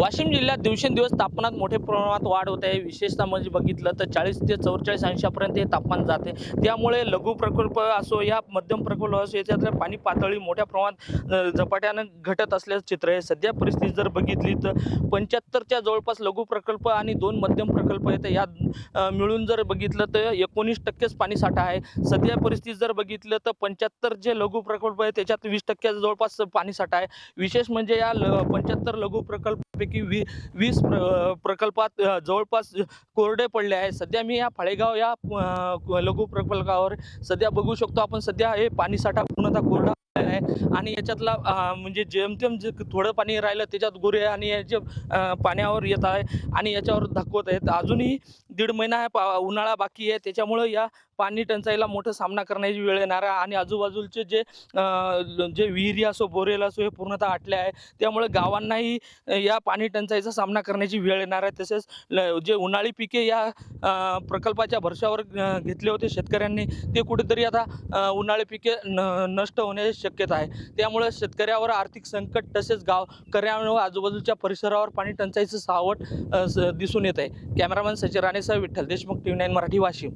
वाशिम जिल्ह्यात दिवसेंदिवस तापमानात मोठ्या प्रमाणात वाढ होत आहे। विशेषतः म्हणजे बघितलं तर 40 ते 44 अंशापर्यंत हे तापमान जाते। त्यामुळे लघु प्रकल्प असो या मध्यम प्रकल्प असो याच्यातल्या पाणी पातळी मोठ्या प्रमाणात झपाट्यानं घटत असल्याचं चित्र आहे। सध्या परिस्थिती जर बघितली तर 75च्या जवळपास लघु प्रकल्प आणि 2 मध्यम प्रकल्प आहेत। यात मिळून जर बघितलं तर 19%च पाणी साठा आहे। सध्या परिस्थिती जर बघितलं तर 75 जे लघु प्रकल्प आहेत त्याच्यात 20% जवळपास पाणी साठा आहे। विशेष म्हणजे या 75 लघु प्रकल्पापैकी 20 प्रकल्पात जवळपास कोरडे पडले आहे। सध्या मी या फळेगाव या लघु प्रकल्पावर सध्या बघू शकतो आपण। सध्या हे पाणी साठा पूर्णतः कोरडा आहे आणि याच्यातला म्हणजे जेमतेम जे थोडं पाणी राहिलं त्याच्यात गुरे आणि याचे पाण्यावर येत आहे आणि याच्यावर धकवत आहेत। अजूनही 1.5 महिना उन्हाळा बाकी आहे, त्याच्यामुळे या पाणी टंचाईला मोठा सामना करण्याची वेळ येणार आहे आणि आजूबाजूचे जे विहिरी असो बोरेल असो हे पूर्णतः आटले आहे। त्यामुळे गावांनाही या पाणी टंचाईचा सामना करण्याची वेळ येणार आहे। तसेच जे उन्हाळी पिके या प्रकल्पाच्या भरशावर घेतले होते शेतकऱ्यांनी ते कुठेतरी आता उन्हाळी पिके नष्ट होण्याची शक्यता आहे। त्यामुळे शेतकऱ्यावर आर्थिक संकट तसेच गावकऱ्यांवर व आजूबाजूच्या परिसरावर पाणी टंचाईचं सावट दिसून येत आहे। कॅमेरामॅन सचिन राणेसह विठ्ठल देशमुख, TV9 मराठी, वाशिम।